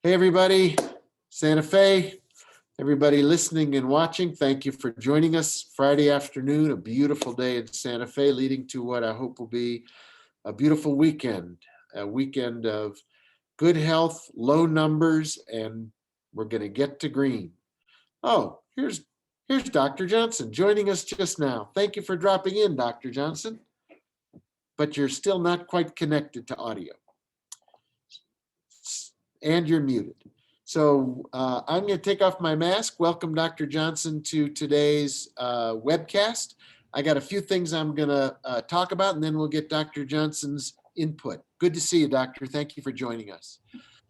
Hey, everybody, Santa Fe, everybody listening and watching, thank you for joining us Friday afternoon, a beautiful day in Santa Fe, leading to what I hope will be a beautiful weekend, a weekend of good health, low numbers, and we're going to get to green. Oh, here's Dr. Johnson joining us just now. Thank you for dropping in, Dr. Johnson, but you're still not quite connected to audio. And you're muted. So I'm going to take off my mask. Welcome, Dr. Johnson, to today's webcast. I got a few things I'm going to talk about, and then we'll get Dr. Johnson's input. Good to see you, Doctor. Thank you for joining us.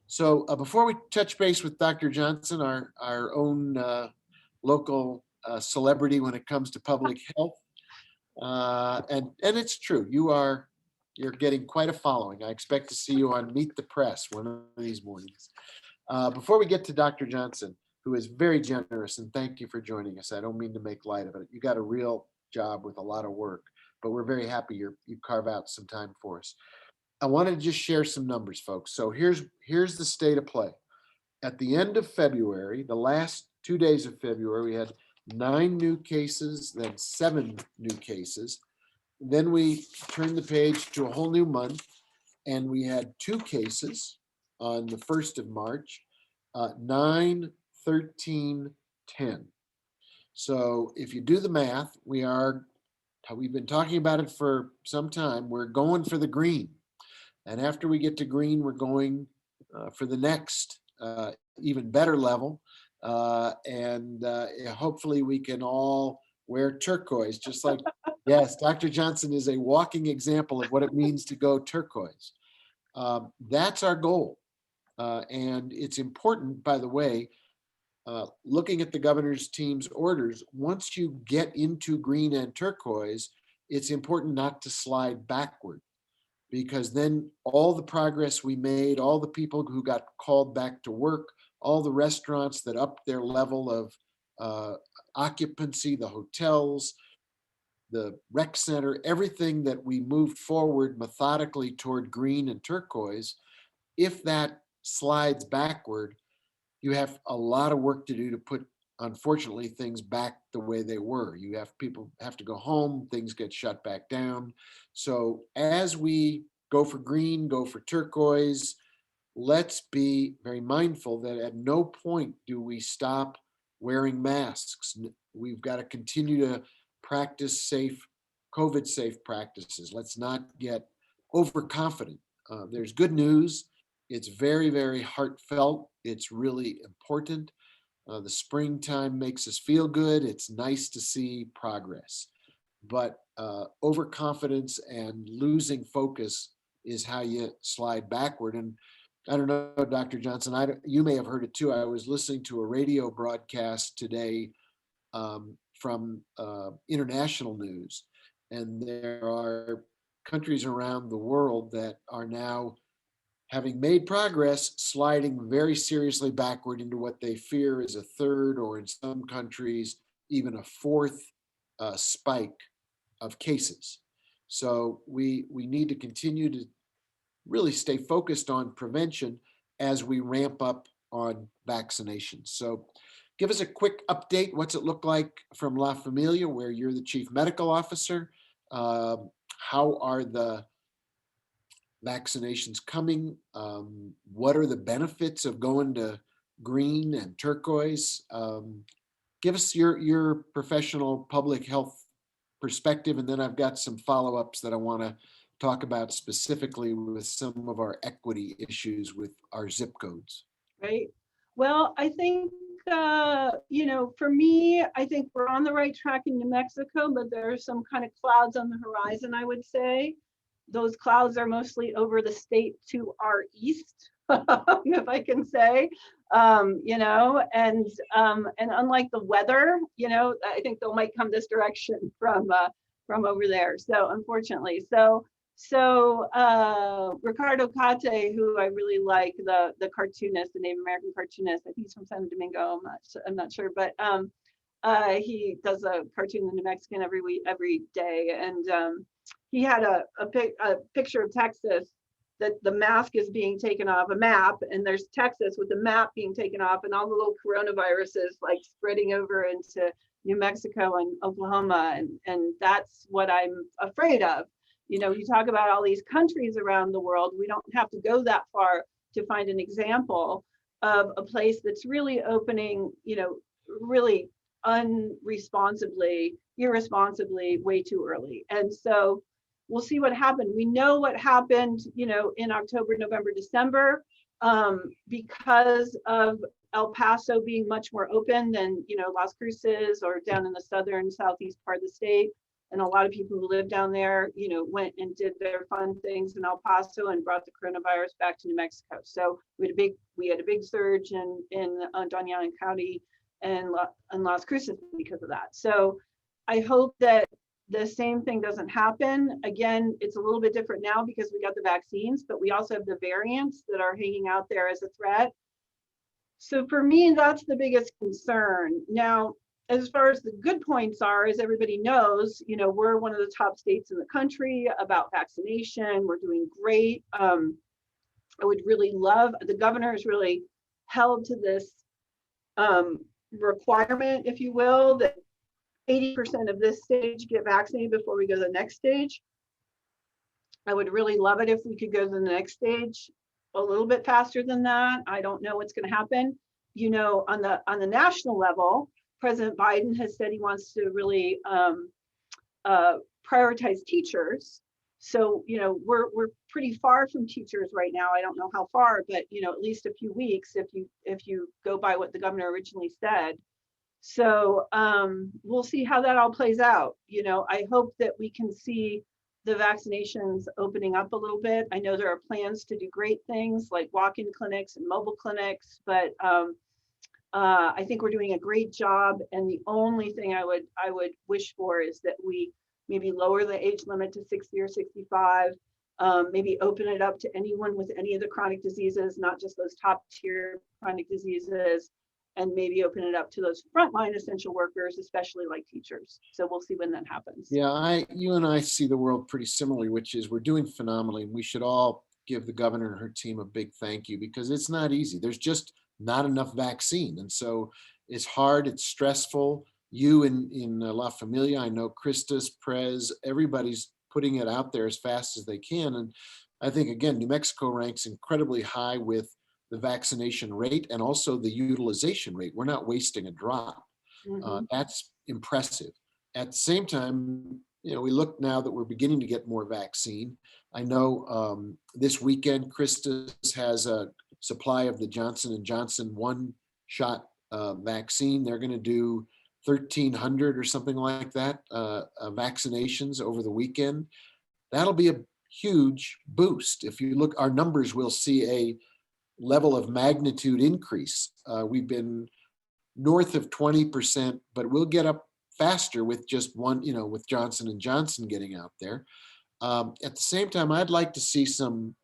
So before we touch base with Dr. Johnson, our own local celebrity when it comes to public health, and it's true, you're getting quite a following. I expect to see you on Meet the Press one of these mornings. Before we get to Dr. Johnson, who is very generous, and thank you for joining us. I don't mean to make light of it. You got a real job with a lot of work, but we're very happy you carve out some time for us. I wanted to just share some numbers, folks. So here's the state of play. At the end of February, the last 2 days of February, we had 9 new cases, then 7 new cases. Then we turned the page to a whole new month, and we had 2 cases on the 1st of March, 9, 13, 10. So if you do the math, we've been talking about it for some time, we're going for the green. And after we get to green, we're going for the next even better level. And hopefully we can all wear turquoise, just like, yes, Dr. Johnson is a walking example of what it means to go turquoise. That's our goal. And it's important, by the way, looking at the governor's team's orders, once you get into green and turquoise, it's important not to slide backward, because then all the progress we made, all the people who got called back to work, all the restaurants that upped their level of occupancy, the hotels, the rec center, everything that we moved forward methodically toward green and turquoise, if that slides backward, you have a lot of work to do to put, unfortunately, things back the way they were. People have to go home, things get shut back down. So as we go for green, go for turquoise, let's be very mindful that at no point do we stop wearing masks. We've got to continue to practice safe, COVID safe practices. Let's not get overconfident. There's good news. It's very, very heartfelt. It's really important. The springtime makes us feel good. It's nice to see progress. But overconfidence and losing focus is how you slide backward. And I don't know, Dr. Johnson, you may have heard it too. I was listening to a radio broadcast today from international news, and there are countries around the world that are now, having made progress, sliding very seriously backward into what they fear is a third, or in some countries, even a fourth spike of cases. So we need to continue to really stay focused on prevention as we ramp up on vaccinations. So give us a quick update. What's it look like from La Familia, where you're the chief medical officer? How are the vaccinations coming? What are the benefits of going to green and turquoise? Give us your professional public health perspective, and then I've got some follow-ups that I want to talk about specifically with some of our equity issues with our zip codes. Right. Well, I think, for me, I think we're on the right track in New Mexico, but there are some kind of clouds on the horizon, I would say. Those clouds are mostly over the state to our east, if I can say, and unlike the weather, I think they might come this direction from over there. So unfortunately, so Ricardo Cate, who I really like, the cartoonist, the Native American cartoonist, I think he's from San Domingo. I'm not sure, but he does a cartoon in New Mexican every day, and he had a picture of Texas that the mask is being taken off, a map, and there's Texas with the map being taken off, and all the little coronaviruses like spreading over into New Mexico and Oklahoma, and that's what I'm afraid of. You know, you talk about all these countries around the world, we don't have to go that far to find an example of a place that's really opening, you know, really irresponsibly way too early. And so we'll see what happened. We know what happened, you know, in October, November, December, because of El Paso being much more open than, you know, Las Cruces or down in the southern southeast part of the state. And a lot of people who live down there, you know, went and did their fun things in El Paso and brought the coronavirus back to New Mexico. So we had a big surge in Doña Ana County and Las Cruces because of that. So I hope that the same thing doesn't happen. Again, it's a little bit different now because we got the vaccines, but we also have the variants that are hanging out there as a threat. So for me, that's the biggest concern. Now, as far as the good points are, as everybody knows, you know, we're one of the top states in the country about vaccination. We're doing great. I would really love, the governor is really held to this requirement, if you will, that 80% of this stage get vaccinated before we go to the next stage. I would really love it if we could go to the next stage a little bit faster than that. I don't know what's going to happen. You know, on the national level, President Biden has said he wants to really prioritize teachers. So, you know, we're pretty far from teachers right now. I don't know how far, but, you know, at least a few weeks if you go by what the governor originally said. So we'll see how that all plays out. You know, I hope that we can see the vaccinations opening up a little bit. I know there are plans to do great things like walk-in clinics and mobile clinics, but I think we're doing a great job. And the only thing I would wish for is that we maybe lower the age limit to 60 or 65, maybe open it up to anyone with any of the chronic diseases, not just those top tier chronic diseases, and maybe open it up to those frontline essential workers, especially like teachers. So we'll see when that happens. Yeah, you and I see the world pretty similarly, which is we're doing phenomenally. And we should all give the governor and her team a big thank you because it's not easy. There's just not enough vaccine. And so it's hard, it's stressful. You in La Familia, I know Christus, Prez, everybody's putting it out there as fast as they can. And I think, again, New Mexico ranks incredibly high with the vaccination rate and also the utilization rate. We're not wasting a drop. That's impressive. At the same time, you know, we look now that we're beginning to get more vaccine. I know this weekend, Christus has a supply of the Johnson & Johnson one-shot vaccine. They're going to do 1,300 or something like that vaccinations over the weekend. That'll be a huge boost. If you look, our numbers will see a level of magnitude increase. We've been north of 20%, but we'll get up faster with just one, you know, with Johnson & Johnson getting out there. At the same time, I'd like to see some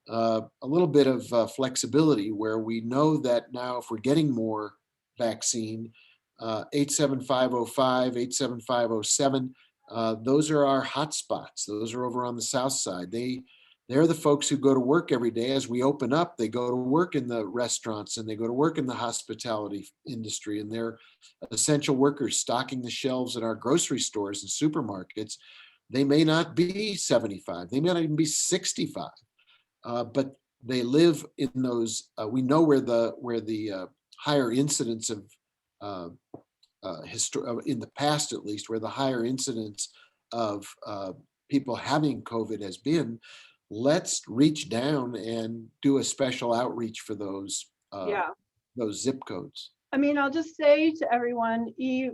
a little bit of flexibility where we know that now if we're getting more vaccine, 87505, 87507, those are our hot spots. Those are over on the south side. They're the folks who go to work every day. As we open up, they go to work in the restaurants and they go to work in the hospitality industry, and they're essential workers stocking the shelves at our grocery stores and supermarkets. They may not be 75, they may not even be 65, but they live in those. We know where the higher incidence of in the past, at least, where the higher incidence of people having COVID has been. Let's reach down and do a special outreach for those zip codes. I mean, I'll just say to everyone, y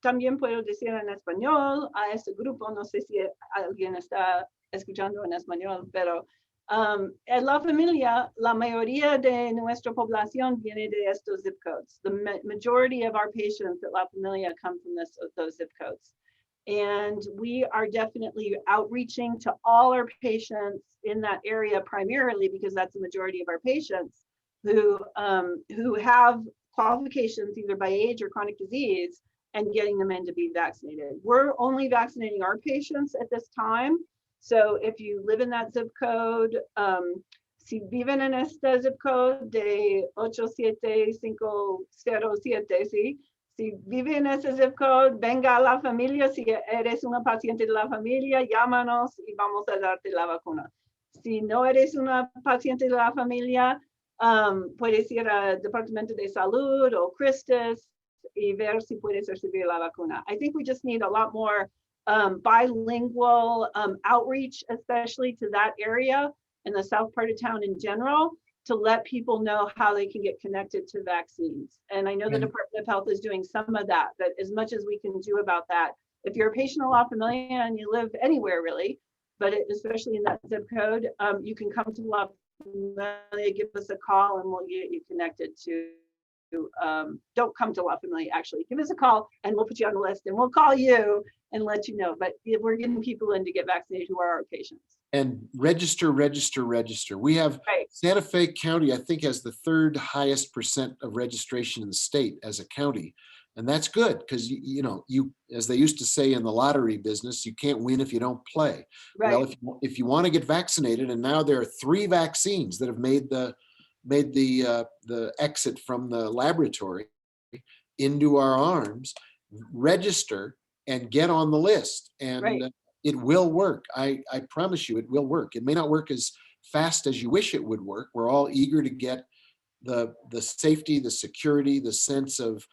también puedo decir en español a este grupo, no sé si alguien está escuchando en español, pero en La Familia, la mayoría de nuestra población viene de estos zip codes. The majority of our patients at La Familia come from those zip codes. And we are definitely outreaching to all our patients in that area primarily because that's the majority of our patients who have qualifications either by age or chronic disease and getting them in to be vaccinated. We're only vaccinating our patients at this time. So if you live in that zip code, si viven en este zip code de 87507, ¿sí? Si vive en ese zip code, venga a la familia. Si eres una paciente de la familia, llámanos y vamos a darte la vacuna. Si no eres una paciente de la familia, puedes ir al Departamento de Salud o Christus y ver si puedes recibir la vacuna. I think we just need a lot more bilingual outreach, especially to that area in the south part of town in general, to let people know how they can get connected to vaccines. And I know the Department of Health is doing some of that, but as much as we can do about that, if you're a patient of La Familia and you live anywhere really, but especially in that zip code, you can come to La Familia, give us a call, and we'll get you connected to. Don't come to La Familia, actually. Give us a call and we'll put you on the list, and we'll call you and let you know. But we're getting people in to get vaccinated who are our patients. And register. We have Santa Fe County, I think, has the third highest percent of registration in the state as a county. And that's good because, you as they used to say in the lottery business, you can't win if you don't play. Right. Well, if you want to get vaccinated, and now there are 3 vaccines that have made the exit from the laboratory into our arms, register and get on the list. And it will work. I promise you it will work. It may not work as fast as you wish it would work. We're all eager to get the safety, the security, the sense of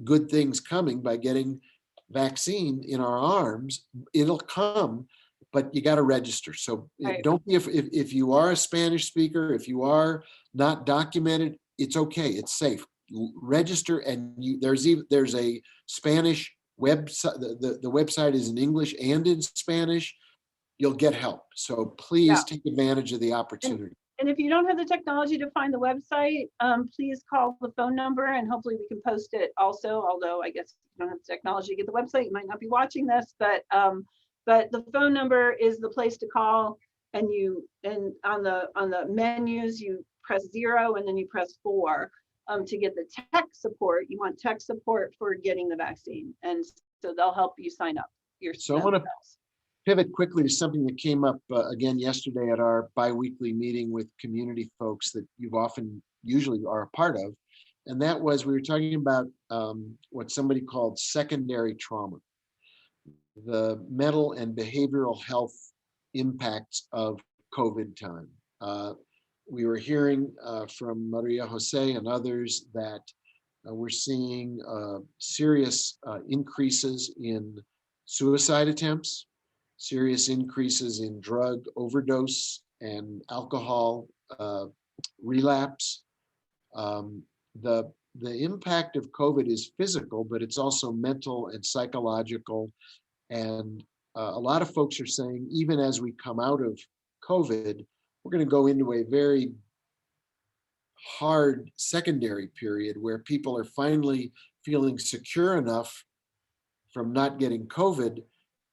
good things coming by getting vaccine in our arms. It'll come, but you got to register. So don't be, if you are a Spanish speaker, if you are not documented, it's okay. It's safe. Register, and there's a Spanish website. The website is in English and in Spanish. You'll get help. So please take advantage of the opportunity. And if you don't have the technology to find the website, please call the phone number and hopefully we can post it also. Although I guess if you don't have the technology to get the website, you might not be watching this, but the phone number is the place to call. And on the menus, you press 0 and then you press 4 to get the tech support. You want tech support for getting the vaccine, and so they'll help you sign up yourself. So I want to pivot quickly to something that came up again yesterday at our biweekly meeting with community folks that you've usually are a part of. And that was, we were talking about what somebody called secondary trauma, the mental and behavioral health impacts of COVID time. We were hearing from Maria Jose and others that we're seeing serious increases in suicide attempts, serious increases in drug overdose and alcohol relapse. The impact of COVID is physical, but it's also mental and psychological. And a lot of folks are saying, even as we come out of COVID, we're going to go into a very hard secondary period where people are finally feeling secure enough from not getting COVID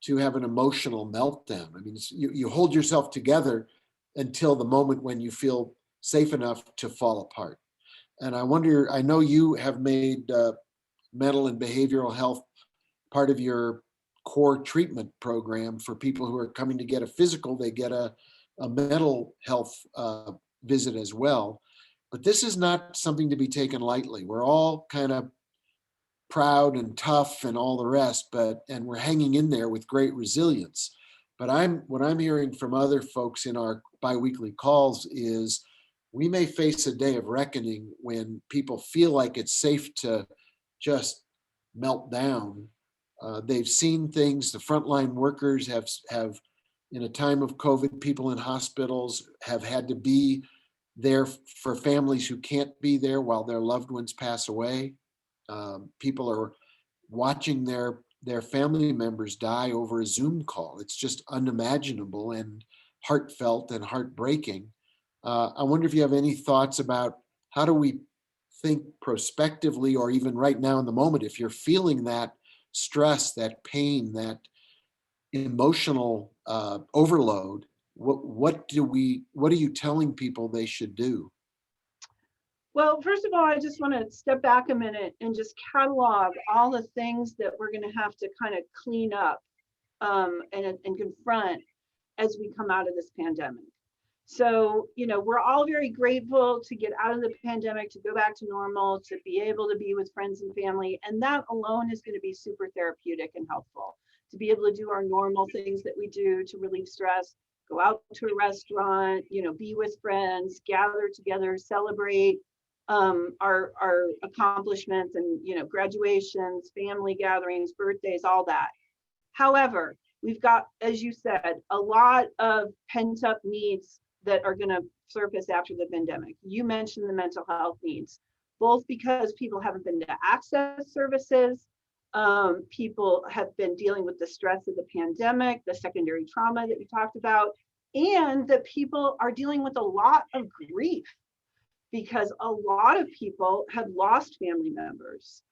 to have an emotional meltdown. I mean, you hold yourself together until the moment when you feel safe enough to fall apart. And I wonder, I know you have made mental and behavioral health part of your core treatment program for people who are coming to get a physical. They get a mental health visit as well. But this is not something to be taken lightly. We're all kind of proud and tough and all the rest, and we're hanging in there with great resilience. But what I'm hearing from other folks in our biweekly calls is we may face a day of reckoning when people feel like it's safe to just melt down. They've seen things. The frontline workers have, in a time of COVID, people in hospitals have had to be there for families who can't be there while their loved ones pass away. People are watching their family members die over a Zoom call. It's just unimaginable and heartfelt and heartbreaking. I wonder if you have any thoughts about how do we think prospectively, or even right now in the moment, if you're feeling that stress, that pain, that emotional overload, what are you telling people they should do? Well, first of all, I just want to step back a minute and just catalog all the things that we're going to have to kind of clean up and confront as we come out of this pandemic. So, we're all very grateful to get out of the pandemic, to go back to normal, to be able to be with friends and family. And that alone is going to be super therapeutic and helpful, to be able to do our normal things that we do to relieve stress, go out to a restaurant, be with friends, gather together, celebrate our accomplishments and, graduations, family gatherings, birthdays, all that. However, we've got, as you said, a lot of pent up needs that are going to surface after the pandemic. You mentioned the mental health needs, both because people haven't been to access services, people have been dealing with the stress of the pandemic, the secondary trauma that we talked about, and that people are dealing with a lot of grief because a lot of people have lost family members.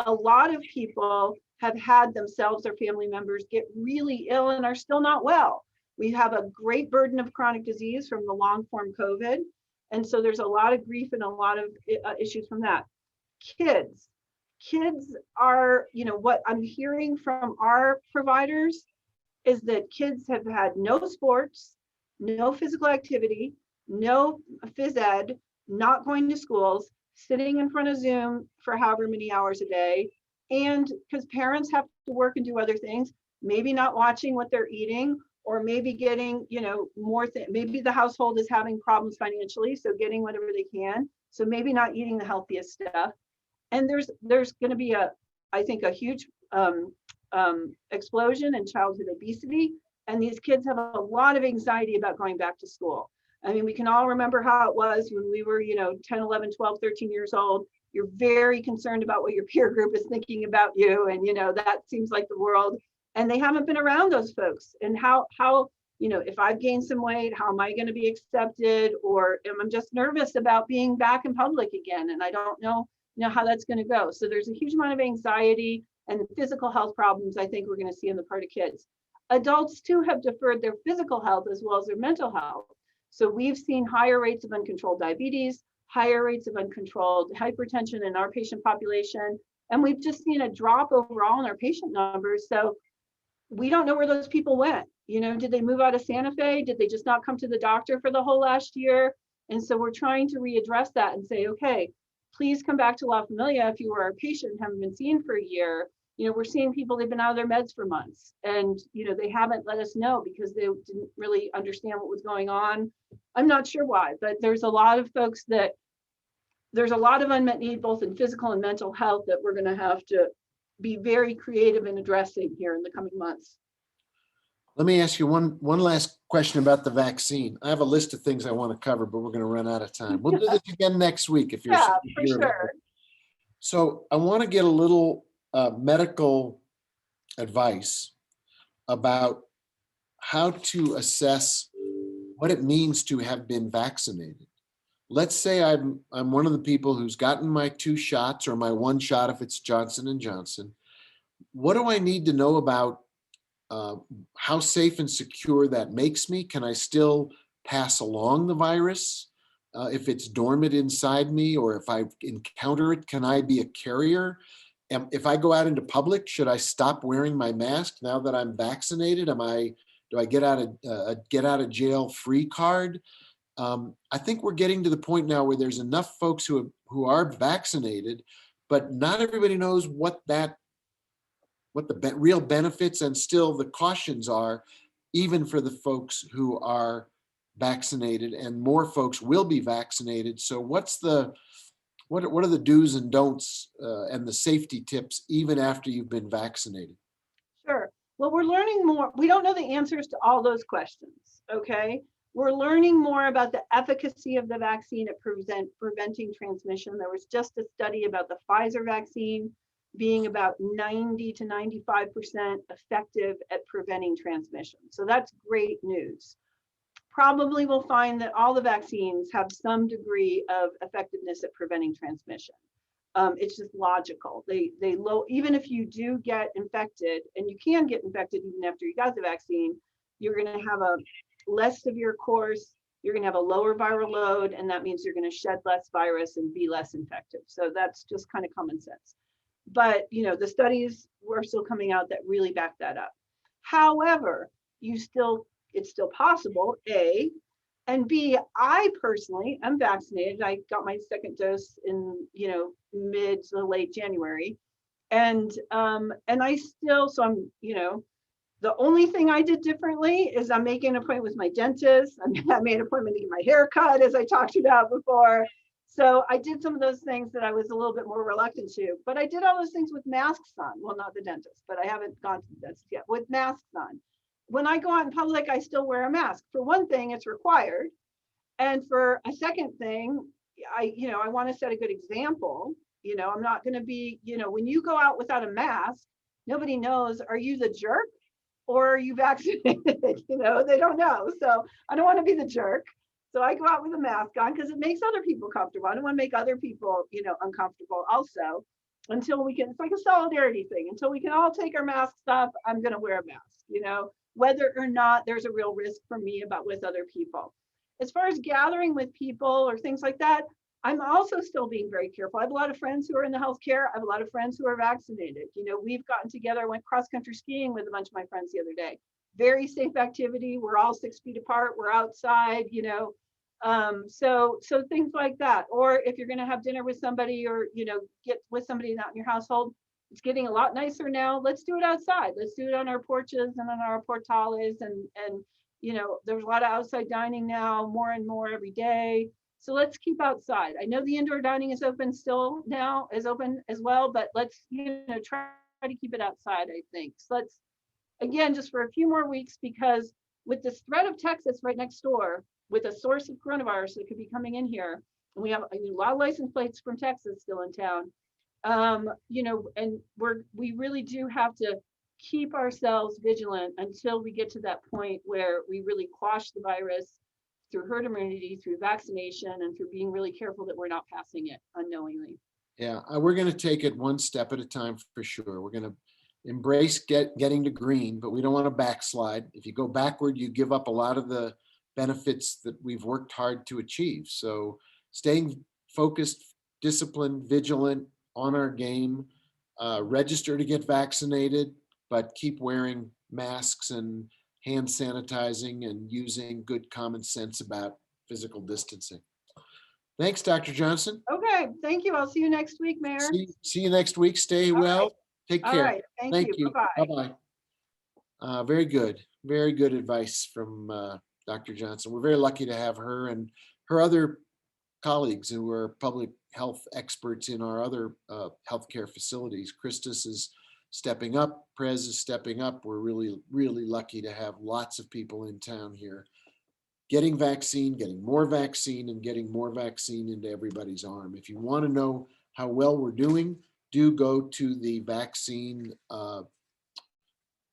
A lot of people have had themselves or family members get really ill and are still not well. We have a great burden of chronic disease from the long form COVID. And so there's a lot of grief and a lot of issues from that. Kids are, what I'm hearing from our providers is that kids have had no sports, no physical activity, no phys ed, not going to schools, sitting in front of Zoom for however many hours a day. And because parents have to work and do other things, maybe not watching what they're eating, or maybe getting, maybe the household is having problems financially, so getting whatever they can. So maybe not eating the healthiest stuff. And there's going to be I think a huge explosion in childhood obesity. And these kids have a lot of anxiety about going back to school. I mean, we can all remember how it was when we were, 10, 11, 12, 13 years old. You're very concerned about what your peer group is thinking about you. And, that seems like the world. And they haven't been around those folks. And how if I've gained some weight, how am I going to be accepted? Or I'm just nervous about being back in public again. And I don't know, how that's going to go. So there's a huge amount of anxiety and physical health problems I think we're going to see on the part of kids. Adults too have deferred their physical health as well as their mental health. So we've seen higher rates of uncontrolled diabetes, higher rates of uncontrolled hypertension in our patient population. And we've just seen a drop overall in our patient numbers. So we don't know where those people went. Did they move out of Santa Fe? Did they just not come to the doctor for the whole last year? And so we're trying to readdress that and say, okay, please come back to La Familia if you were our patient and haven't been seen for a year. We're seeing people, they've been out of their meds for months and, they haven't let us know because they didn't really understand what was going on. I'm not sure why, but there's a lot of folks there's a lot of unmet need, both in physical and mental health, that we're going to have to be very creative in addressing here in the coming months. Let me ask you one last question about the vaccine. I have a list of things I want to cover, but we're going to run out of time. We'll do this again next week if you're for sure. So I want to get a little medical advice about how to assess what it means to have been vaccinated. Let's say I'm one of the people who's gotten my 2 shots or my 1 shot if it's Johnson & Johnson. What do I need to know about how safe and secure that makes me? Can I still pass along the virus if it's dormant inside me, or if I encounter it, can I be a carrier? If I go out into public, should I stop wearing my mask now that I'm vaccinated? Do I get out of jail free card? I think we're getting to the point now where there's enough folks who are vaccinated, but not everybody knows what the real benefits and still the cautions are, even for the folks who are vaccinated, and more folks will be vaccinated. So what are the do's and don'ts and the safety tips even after you've been vaccinated? Sure. Well, we're learning more. We don't know the answers to all those questions, okay? We're learning more about the efficacy of the vaccine at preventing transmission. There was just a study about the Pfizer vaccine being about 90 to 95% effective at preventing transmission. So that's great news. Probably we'll find that all the vaccines have some degree of effectiveness at preventing transmission. It's just logical. Even if you do get infected, and you can get infected even after you got the vaccine, you're going to have a less severe course, you're going to have a lower viral load, and that means you're going to shed less virus and be less infective. So that's just kind of common sense. But the studies were still coming out that really back that up. However, it's still possible, A, and B, I personally am vaccinated. I got my second dose in, mid to late January. And I still, so I'm, the only thing I did differently is I'm making an appointment with my dentist. I made an appointment to get my hair cut, as I talked about before. So I did some of those things that I was a little bit more reluctant to, but I did all those things with masks on. Well, not the dentist, but I haven't gone to the dentist yet with masks on. When I go out in public, I still wear a mask. For one thing, it's required. And for a second thing, I want to set a good example. I'm not going to be, when you go out without a mask, nobody knows, are you the jerk or are you vaccinated? They don't know. So I don't want to be the jerk. So I go out with a mask on because it makes other people comfortable. I don't want to make other people, uncomfortable also until we can, it's like a solidarity thing. Until we can all take our masks off, I'm going to wear a mask, whether or not there's a real risk for me about with other people. As far as gathering with people or things like that, I'm also still being very careful. I have a lot of friends who are in the healthcare. I have a lot of friends who are vaccinated. We've gotten together. I went cross country skiing with a bunch of my friends the other day. Very safe activity. We're all 6 feet apart. We're outside, so things like that. Or if you're going to have dinner with somebody or, get with somebody not in your household, it's getting a lot nicer now. Let's do it outside. Let's do it on our porches and on our portales and there's a lot of outside dining now, more and more every day. So let's keep outside. I know the indoor dining is open still now, is open as well, but let's, try to keep it outside, I think. So let's, again, just for a few more weeks, because with this threat of Texas right next door, with a source of coronavirus that could be coming in here, and we have a lot of license plates from Texas still in town, and we really do have to keep ourselves vigilant until we get to that point where we really quash the virus through herd immunity, through vaccination, and through being really careful that we're not passing it unknowingly. Yeah, we're going to take it one step at a time for sure. We're going to embrace getting to green, but we don't want to backslide. If you go backward, you give up a lot of the benefits that we've worked hard to achieve. So staying focused, disciplined, vigilant, on our game, register to get vaccinated, but keep wearing masks and hand sanitizing and using good common sense about physical distancing. Thanks, Dr. Johnson. Okay, thank you. I'll see you next week, Mayor. See you next week. Stay well. Right. Take care. All right. Thank you. Bye-bye. Bye-bye. Very good advice from Dr. Johnson. We're very lucky to have her and her other colleagues who are public health experts in our other healthcare facilities. Christus is stepping up. Prez is stepping up. We're really, really lucky to have lots of people in town here getting vaccine, getting more vaccine, and getting more vaccine into everybody's arm. If you want to know how well we're doing, do go to the vaccine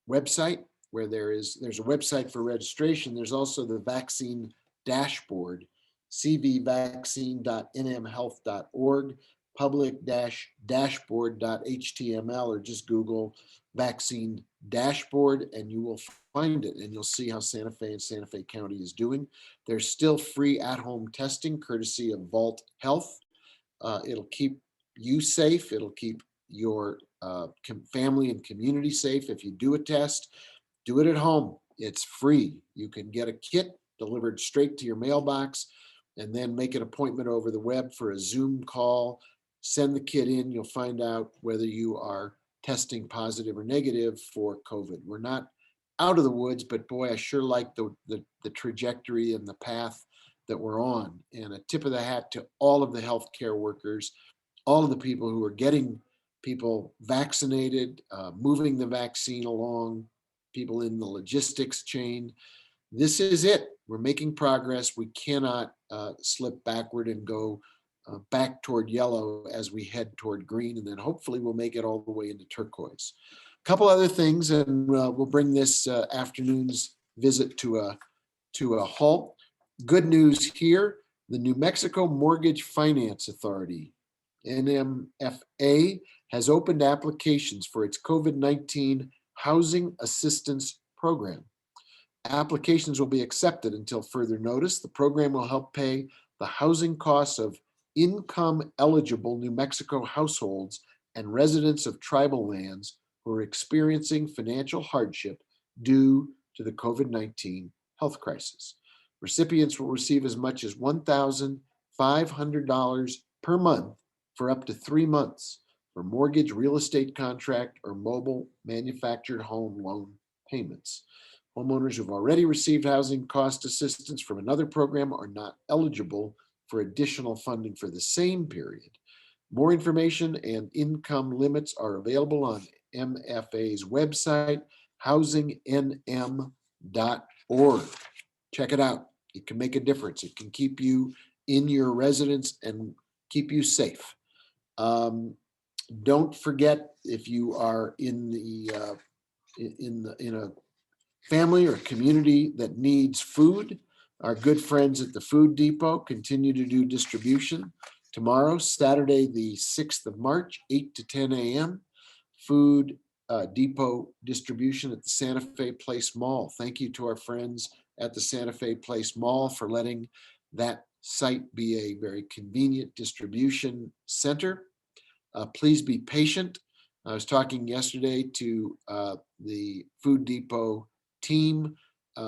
website where there's a website for registration. There's also the vaccine dashboard, cvvaccine.nmhealth.org, public-dashboard.html, or just Google vaccine dashboard and you will find it, and you'll see how Santa Fe and Santa Fe County is doing. There's still free at-home testing courtesy of Vault Health. It'll keep you safe. It'll keep your family and community safe. If you do a test, do it at home. It's free. You can get a kit delivered straight to your mailbox and then make an appointment over the web for a Zoom call. Send the kit in. You'll find out whether you are testing positive or negative for COVID. We're not out of the woods, but boy, I sure like the trajectory and the path that we're on. And a tip of the hat to all of the healthcare workers, all of the people who are getting people vaccinated, moving the vaccine along, people in the logistics chain. This is it. We're making progress. We cannot slip backward and go back toward yellow as we head toward green, and then hopefully we'll make it all the way into turquoise. A couple other things, and we'll bring this afternoon's visit to a halt. Good news here: the New Mexico Mortgage Finance Authority, NMFA, has opened applications for its COVID-19 Housing Assistance Program. Applications will be accepted until further notice. The program will help pay the housing costs of income-eligible New Mexico households and residents of tribal lands who are experiencing financial hardship due to the COVID-19 health crisis. Recipients will receive as much as $1,500 per month for up to 3 months for mortgage, real estate contract, or mobile manufactured home loan payments. Homeowners who've already received housing cost assistance from another program are not eligible for additional funding for the same period. More information and income limits are available on MFA's website, housingnm.org. Check it out. It can make a difference. It can keep you in your residence and keep you safe. Don't forget, if you are in a family or community that needs food, our good friends at the Food Depot continue to do distribution. Tomorrow, Saturday, the 6th of March, 8 to 10 a.m., Food Depot distribution at the Santa Fe Place Mall. Thank you to our friends at the Santa Fe Place Mall for letting that site be a very convenient distribution center. Please be patient. I was talking yesterday to the Food Depot team.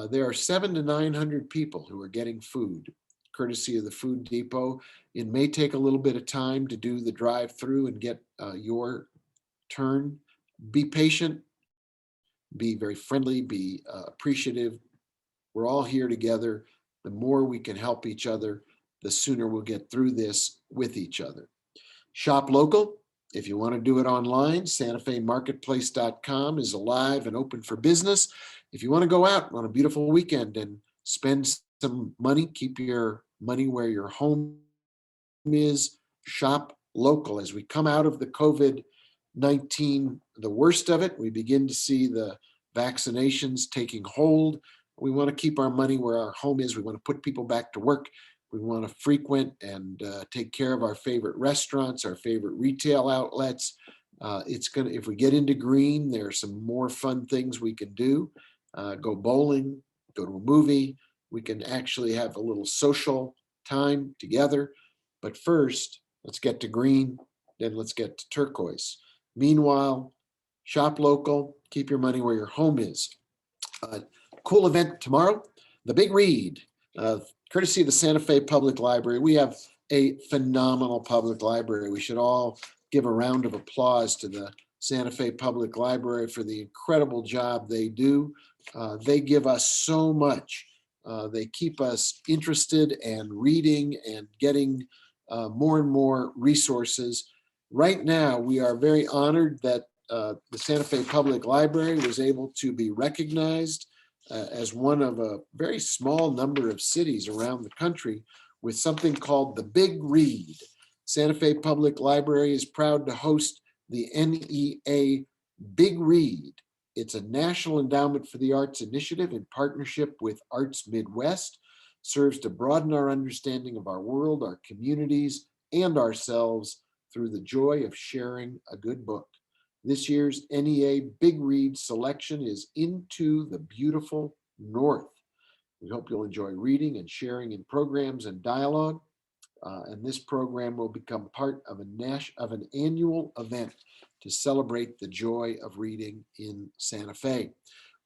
There are 700 to 900 people who are getting food courtesy of the Food Depot. It may take a little bit of time to do the drive-through and get your turn. Be patient, be very friendly, be appreciative. We're all here together. The more we can help each other, the sooner we'll get through this with each other. Shop local. If you want to do it online, SantaFeMarketplace.com is alive and open for business. If you want to go out on a beautiful weekend and spend some money, keep your money where your home is, shop local. As we come out of the COVID-19, the worst of it, we begin to see the vaccinations taking hold. We want to keep our money where our home is. We want to put people back to work. We want to frequent and take care of our favorite restaurants, our favorite retail outlets. If we get into green, there are some more fun things we can do. Go bowling, go to a movie. We can actually have a little social time together. But first, let's get to green, then let's get to turquoise. Meanwhile, shop local, keep your money where your home is. Cool event tomorrow, the Big Read. Courtesy of the Santa Fe Public Library. We have a phenomenal public library. We should all give a round of applause to the Santa Fe Public Library for the incredible job they do. They give us so much. They keep us interested and reading and getting more and more resources. Right now, we are very honored that the Santa Fe Public Library was able to be recognized as one of a very small number of cities around the country with something called the Big Read. Santa Fe Public Library is proud to host the NEA Big Read. It's a National Endowment for the Arts initiative in partnership with Arts Midwest, serves to broaden our understanding of our world, our communities, and ourselves through the joy of sharing a good book. This year's NEA Big Read selection is Into the Beautiful North. We hope you'll enjoy reading and sharing in programs and dialogue. And this program will become part of an annual event to celebrate the joy of reading in Santa Fe.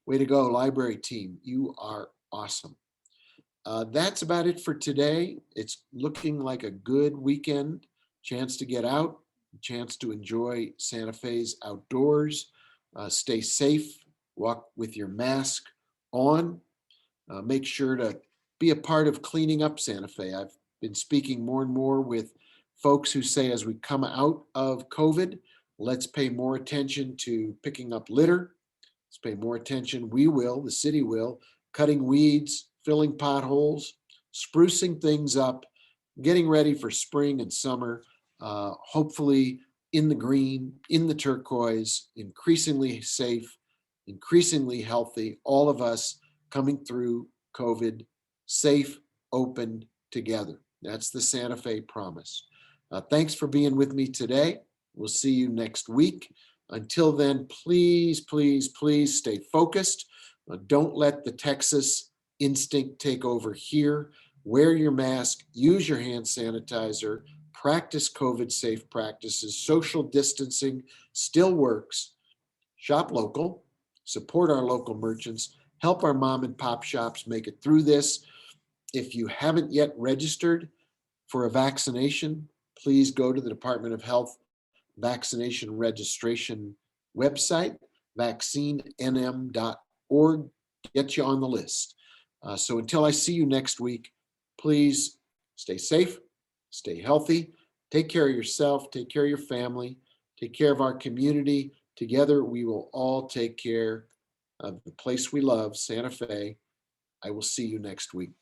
Way to go, library team. You are awesome. That's about it for today. It's looking like a good weekend. Chance to get out, chance to enjoy Santa Fe's outdoors. Stay safe, walk with your mask on. Make sure to be a part of cleaning up Santa Fe. I've been speaking more and more with folks who say as we come out of COVID, let's pay more attention to picking up litter. Let's pay more attention, the city will, cutting weeds, filling potholes, sprucing things up, getting ready for spring and summer. Hopefully in the green, in the turquoise, increasingly safe, increasingly healthy, all of us coming through COVID, safe, open, together. That's the Santa Fe promise. Thanks for being with me today. We'll see you next week. Until then, please, please, please stay focused. Don't let the Texas instinct take over here. Wear your mask, use your hand sanitizer, practice COVID safe practices. Social distancing still works. Shop local, support our local merchants, help our mom and pop shops make it through this. If you haven't yet registered for a vaccination, please go to the Department of Health vaccination registration website, vaccinenm.org, get you on the list. So until I see you next week, please stay safe, stay healthy, take care of yourself, take care of your family, take care of our community. Together, we will all take care of the place we love, Santa Fe. I will see you next week.